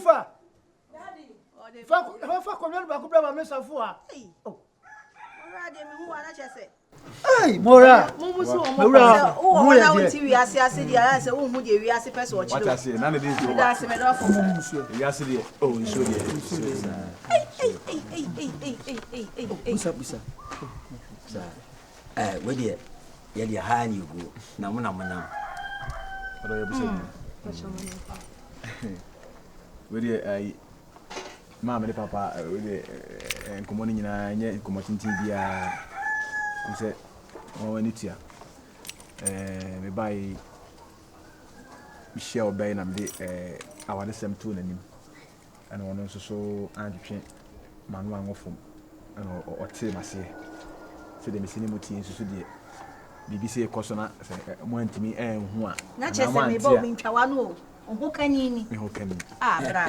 fa. Fa kono ba ko bra me safo a. Oh. Mora de me hu ana chese. Hey, Mora. Mumusu o Mora. O na wonti wi ase de ara se wo hu de wi ase pese o chiro. What I say, none of this. Me da se me do fo mumusu. We are sitting. Oh, so yeah. Busa. We dey ye dey ha ni go. Na mo. What are you saying? We dey Mama, papa, we dey nkomo ni nyina nye nkomo tintin bia. Say o wani tia. Me buy Michelle Bay na me awade sem to nanim. Ana wono nso so adwetwe manu anwofom. Ana o te mase. Se de mesini muti nso so de BBC ekoso na mo antimi enhu a. Na chese me ba obi ntwawa no. Oho kanini. Me ho kanini. Bra.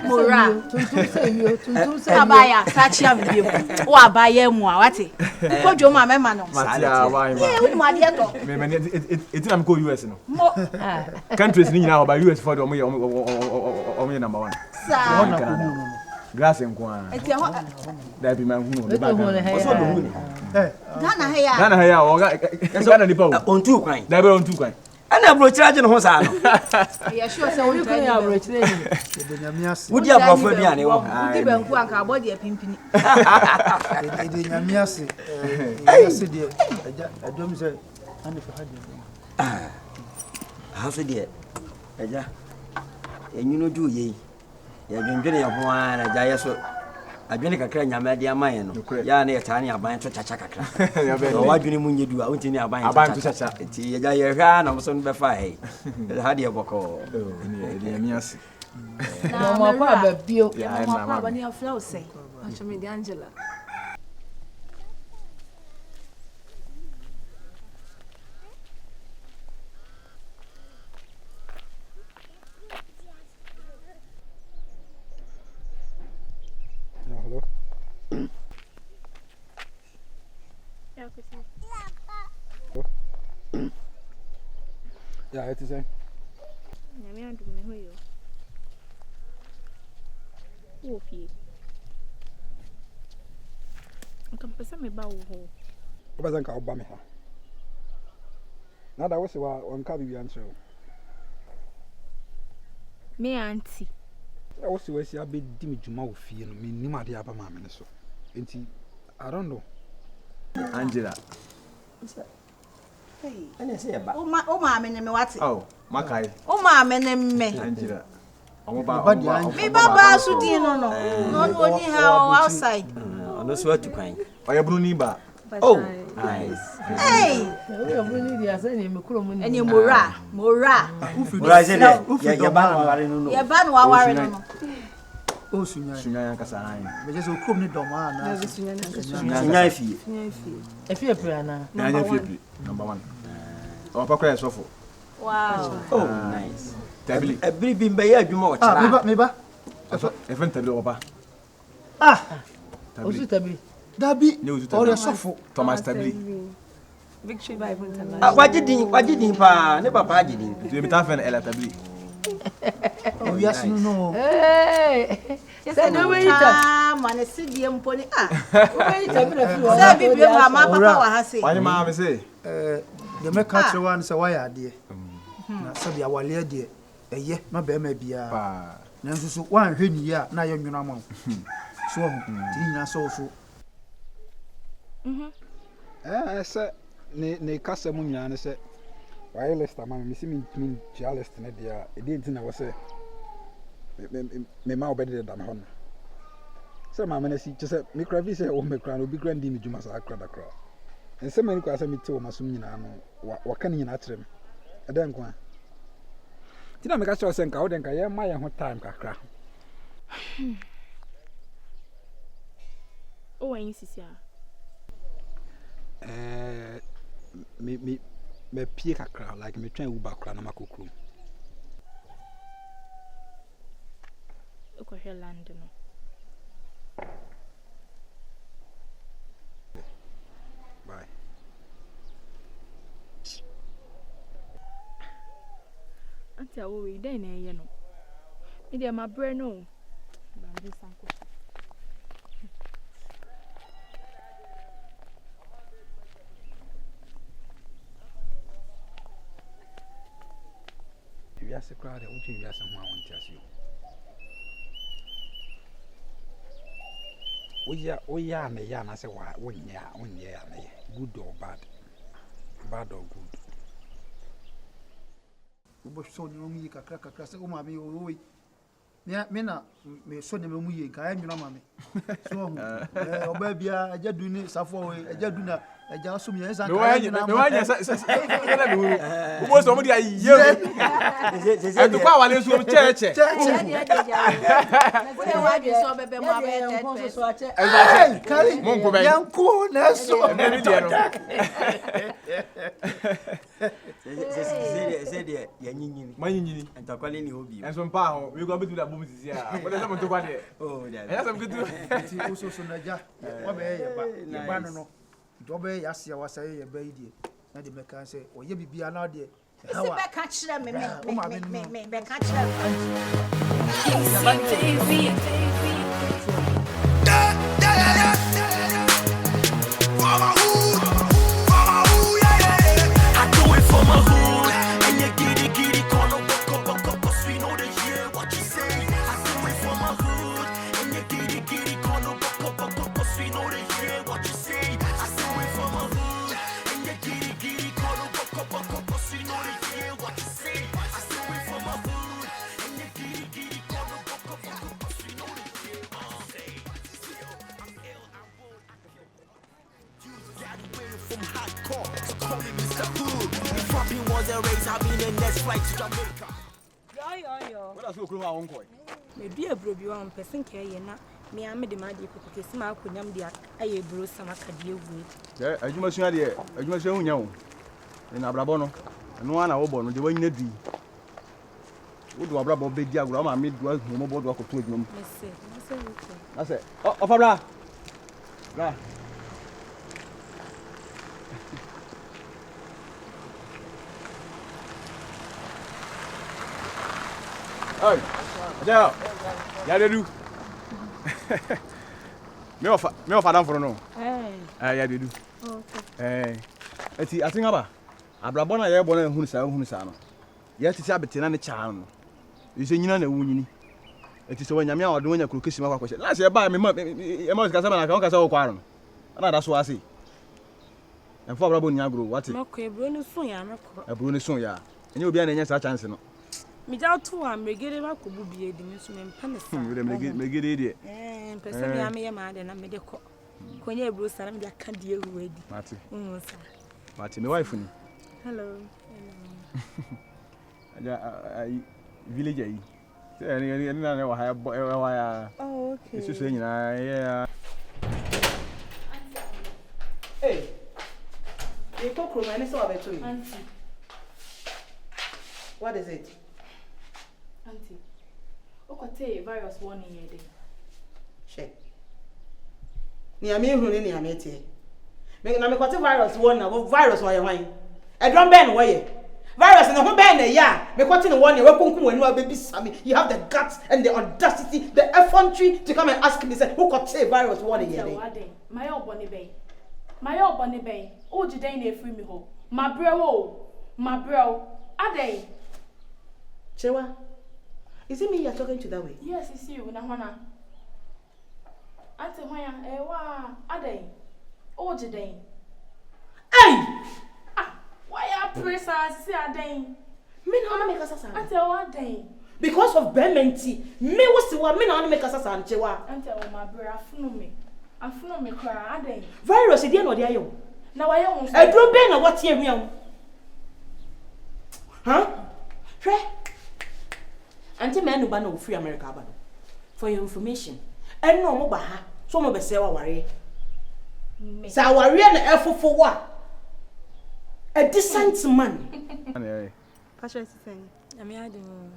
Mora. Tuntum se abaya, sachia me biem. O abaya mu a, wate. Kodwo ma mema no. Matia why ma. Yeah, we ma de to. Me it na me go US no. Countries ni nyina oba US for omo ye number 1. Sa. Grass nko a. Eti ho. Da bi man hu no. Ba do hu ni. Ghana heya o Ghana nipa o. Ontu kwan. Da be ontu kwan. Ana bro chiraje no ho sa no. Ya sure say we can ya bro chire ni. Ebenyamiase. Wodi abofo aduane wo. Ndi banku anka abodi apimpini. Ebenyamiase. Yase de adom se ane fa hade. Ha so de eja. Enyuno du ye. Ya dwendwene ya ho ana ja yeso. Adwene kakra nyama de amaye no. Ya na ye tane aban to chacha kakra. Ya be. O wadwene mu nyedu a untini aban to chacha. Ti ya ye hwa na so no be fa he. Ha de boko. Ni amiase. Na mo kwa ba bio. Ya Mo kwa ba ni afla say. Acho me de Angela. Hello. Yeah, it's the same. Nyame andum me hoyo. Wo fie. Nka pesa me ba wo ho. Obaza nka oba me ha. Nada wo se wa onka bibi anche o. Me auntie. Wo se wa si abedi me dwuma wo fie no me nim ade aba ma me ne so. Enti I don't know. Angela. Hey. Ana se ba. O ma me ne me wate. Oh, Makai. O ma me ne me. Angela. Me baba so din no. No no ni ha outside. Ono so atu kwan. Oya bruni ba. Oh, nice. Hey. Oya bruni dia say ni me kuro mu ni. Eni mora. Mora se de. Ya ba no ware no. Ya ba no ware no. O sunya kasa han. Me je so krom ni doma na. Sunya fie. Efie pre ana. Na anya fie number 1. O pa kwa sofo. Wow. Oh, nice. Tabili. Ebri bi mba ya adwuma o chira. Me ba. Even tabili oba. Osu tabili. Dabi. Ore sofo. Thomas tabili. Victory Bible International. Wajidin pa, ne papa ajidin. Tu me ta fen ela tabili. O yasu no. Hey. Say no we ita. Man se die mponi We ita bi na fi wa. Say bi ma papa wa ha say. Wani ma me say. De me ka tire wan say why ade. Na sabi awale ade. Eye ma be ma bia. Pa. Na nso so wan hwe ni ya na ye nwuna ma. So ti nyina so so. Say ne kasa mu nyina ne say why list am me see me list ne dia e dey ntina wo say me ma obedi da me ho no say ma me na si che say me kra vi say o me kra no bi kra ndi me dwuma sa akra da kra en say mani kwa say me te o masum nyina no wa ka nyina atrem e den kwa tina me ka say o say nka wo den ka ye ma ye ho time kakra O wa yin sisi a. Me pie kakra like me twan uba kra na makokru Ko land no. bye Anti awo we dey na ye no. Idi my brain no. You ask a crowd, I want you ask someone I want to ask you. We are, and I say, why, 1 year, 1 year, good or bad, bad or good. So you me kakra say o ma me o we me na me so ne me ye ka enwuna ma me so oba bia aja du ni safo we aja du na aja so me yesa ka enwuna me wa nya se na me huru wo bo so mo dia ye e du kwa wale so cheche Wo de wa bi so bebe mo abe kali monko be yanko na so me ni dia no Say there, Yanini. manyini And Takwali ni obi. enso mpa ho we go betu da bom sisi a wo de se mo to kwa de Oh, yeah. ya sam kutu ti so na ja wa be ye ba no no do be ya sia wa say ye ba yi die na de meka say o ye bibia na de se be ka kire me be ka what aso kru ha won ko Me dua bro bi wa person ke ye na me am de ma de kokoti si ma akonyam de aye bro sama ka de ewu eh adwuma sua de adwuma sua hunya wo na abrabo no no ana wo bo no de wanyina di wo do abrabo be di agura ma me do mo bo do akoto adwuma mu na se o fa bra bra Oi, aja, ya dedu. Me ofa dan for no. Ya dedu. Okay. Eti atinga ba. Abrabo na ye bo na hunu sa no. Ya titi abete na ne cha no. Ise nyina na wunyini. Eti so wanyame a ode wanya krokesi ma kwakwa. Na se ba me ma ka sa ba na ka sa wo kwaro no. Na da so ase. Enfo abrabo nya agro, what? Makọ ebro ni sun ya makọ. Ebro ni sun ya. Enye obi a na nya sa chance no. Mi ja to am megere ba ko bubie di mi so me mpa ne sa. Megere de. Pese mi am ye ma de na me de ko. Konya ebro sa na me de aka de ewu adi. Mati. Sa. Mati me wife ni. Hello. Aja village aí. Ni na wa ya. Oh, okay. Isso sei nyina yeah. Hey. You talk room and so about you. Auntie. What is it? Auntie. Okote virus warning ye dey. She. Ni ame hu ni ame tie. Me na me kote virus warning na virus wa ye hwan. E don ben wo ye. Virus na ho ben na ya. Me kote ni warning we kunkun wanu abebi sami. You have the guts and the audacity, the effrontery to come and ask me say who kote virus warning ye dey. My oboni bay. O jidai na efri mi ho. My bro. Adey. Chewa. Is it me you're talking to that way? Yes, it's you na hwana. Ante hoya wa adey. O jidai. Hey! Why you press as say adey? Me na wanna make us sasa. Ante o adey. Because of Bementi, me was the one me na wanna make us sasa chewa. Ante o my bro afunu me kra adey. Virus e dey no dey ayo. Na wa ye won. Edro ben na what here hwiam. Huh? Hwe. Anti man no ba no free America ba no. For your information. En no mo ba ha. So mo be say wa ware. Sa ware na efofo wa. A decent man. Pastor is saying, I'm adding.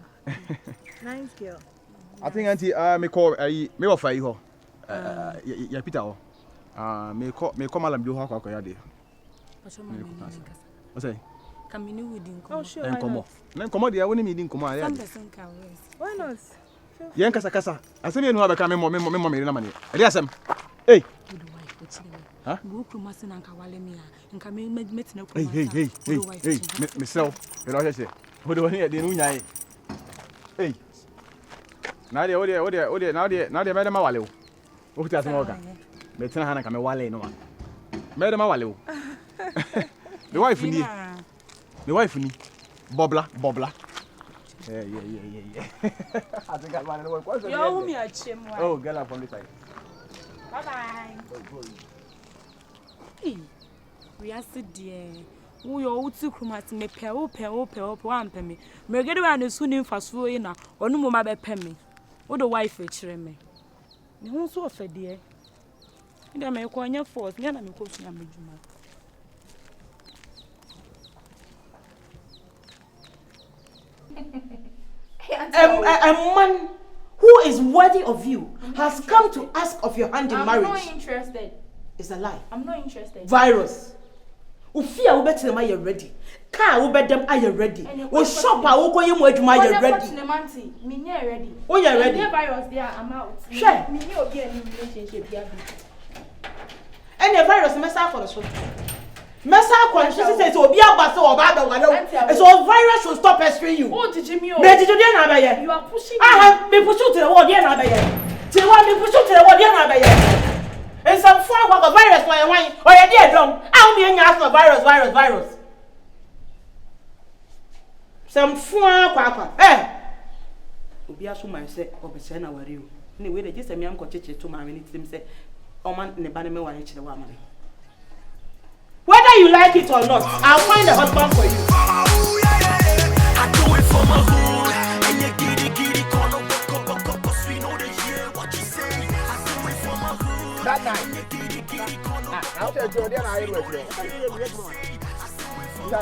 Nice girl. I think auntie me call me offer you ho. Ya Peter ho. Me call malam jo ho akwa ya de. Pastor mo. What say? Come in with him. Oh sure. Enkomo. Na enkomo de woni me di enkomo ya. Some person can rest. Why not? Yen kasa. Asem ye no abeka me me na mane. Ade asem. Hey. Ha? Wo kuma se nanka wale me a. Nka me metina kuma. Hey. Me sell. You know what say? Wo de woni e de no nyae. Hey. Na de na de me de ma wale o. Wo kuti asem o ka. Me tina hana ka me wale no ma. Me de ma wale o. The wife ni. The wife ni. Bobla. Yeah. I think I want to work. Yo, me a chim. Oh, get up on this side. Bye. We are sit there. We are all too crumat me pay one penny. Me get around the soon in fast food na or no more by penny. What the wife featuring me. The whole so fed dear. And I make one your force, near me coaching a midjuma. A man who is worthy of you has come to ask of your hand in marriage. I'm not interested. It's a lie. I'm not interested. Virus. Ufia wo betem are you ready? Car wo bedem are you ready? Wo shop a wo koye mu adwuma are you ready? Me near ready. Oh you ready? The virus there I'm out. Sure. Me near obi any relationship here. And the virus messa for the so. Messa conscious says obi agba say oba da wale. So virus should stop pestering you. Oh did me o. Me did you dey na abaye? You are pushing me. Ah, me push you to the wall dey na abaye. Till one me push you to the wall dey na abaye. And some far work of virus why or you dey drum. How me anya ask virus. Some far kwa. Obi aso man say obese na ware o. Ne we dey just me am ko cheche to ma me tim say o man ne ba ne me ware kire wa man. Whether you like it or not, I'll find a husband for you. I do it for my hood. And you giddy, corner, cause we know they hear what you say. I do it for my hood. That night. I'll tell you, then I will. We should do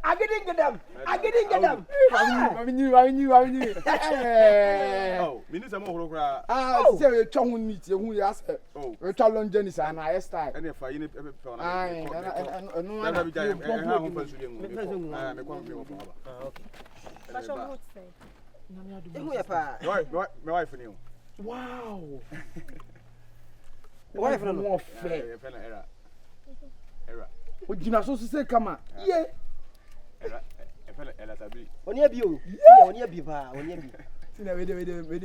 I didn't get them. I knew. Oh, minister mo horo say we chong meet you yes. Oh, we challenge Jenny and I style. and if I need Aye, my wife knew. Wow. Wife no more fair. Era. Would you not so say come on? Yeah. Ela tabi. Oni abi o. Oni abi pa, oni abi. Tina we de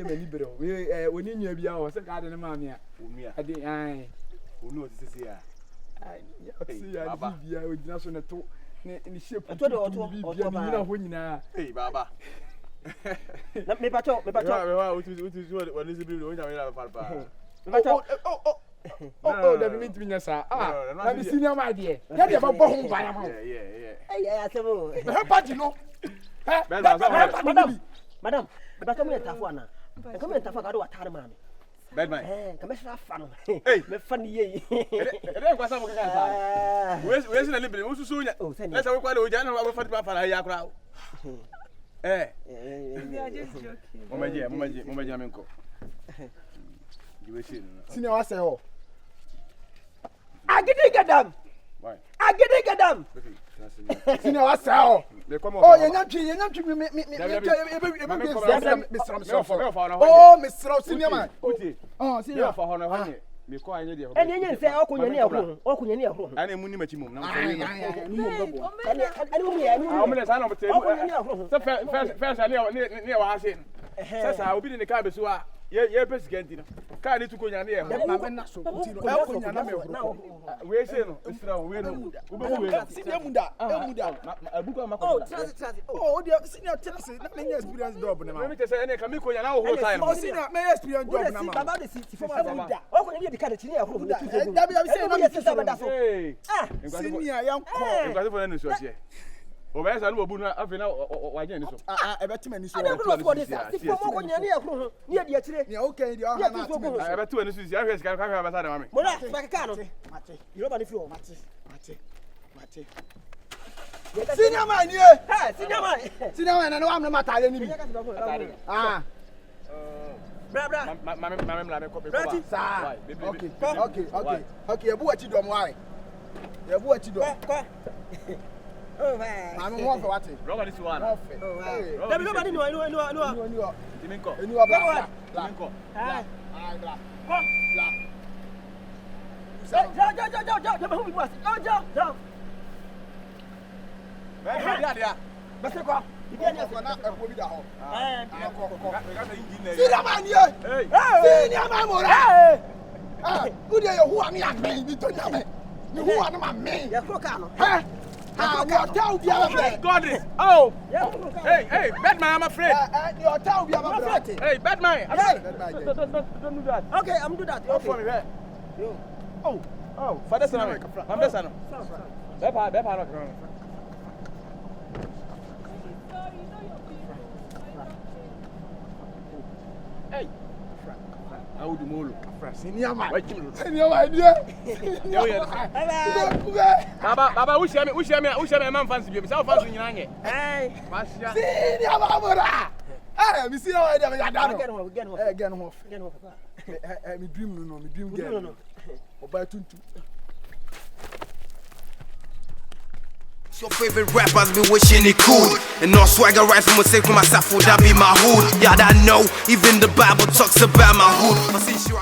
mani bro. We oni nyu abi a o se ka de ma me a. Omi a. Ade ai. Onu o sisi a. Ai, ya si ya bibia o gina so na to ni shape. To de oto bibia ni na ho nyina. Hey baba. Na me pacho. We wa uti what is bibia o nya we la pa. Me pacho. Oh, that means me nyasa. Na be senior my dear. Ya de ba bo ho ba ya ma. Yeah. Eh, asemo. He party no. Madam, me pacho me tafo ana. E come tafo ga do watare ma me. Bad man. Come fa fa no. Hey, me fa ni ye. Ede kwa sa mo kaka sa. We si na libre, wo susu nya. Let's say we kwa do ja na we fa fa na ya kura. We are just joking. Mama je amenko. You see no. Senior wa say ho. I didn't get them. Why? I didn't get them. Senior wa say ho. Oh, you nyantwi me Oh, Mr. Senior man. Oh, senior for hono hanye. Me ko anye de ho. And you say okunya ni ehuru. Okunya ni ehuru. Ana mu ni machi mum na mo. Ni mo bebo. Ah, me sa na mo te. First ni wa ha se. Sasa obi ni ka be so a ye pesi kenti no ka ni tu konya ne e ho na me na so kuti no e konya na me ho we say no esra we no we senior muda abuko amako oh transit oh dia senior transit na me experience job na ma me te say ene ka mi konya na ho time oh senior me experience job na ma baba de si for muda o ko ni de ka de chiri e ho da bi say na me senior yan ko ngade fo na so se o ba sa no obu na afi na wa je ni so e be time ni so ada ko for this si for mo ko nya ni e ho ni e de chiri ni okay di o ha na e be tu ni so si ahwe sika ka ba sa na mame mo na ba ka no mate yoruba ni fi o mate senior man ye senior man na wa am na matale ni bi bra mame mla me ko be ko sa okay ebu achi dom wai ebu achi dom oh man mame mo fe wate roga this one mo fe oh da bi nobody no timinko bla timinko ah bla ko bla ja ba hu bi was ja dia bese kwa ibi ani ko na epo bi da ho engine senior man ye senior man mo ra who dey who am ya me bi to nya me ni who am ma me ya ko ka no your town be afraid. God is. Oh. Hey, Batman, I'm afraid. Your town be afraid. Hey, Batman. Don't do that. Okay, I'm do that. Okay. For me, right? Oh. Father, son. I'm the son. Bepa. Hey. I would do more. Senior man. Baba, who share me, man fancy you. Self fancy you. Hey. Senior man. Hey, me see how I get off. Me dream no. Oba tuntu. Your favorite rappers be wishing it could. And no swagger right from a sake for myself, would that be my hood? Yeah, I know, even the Bible talks about my hood. But since you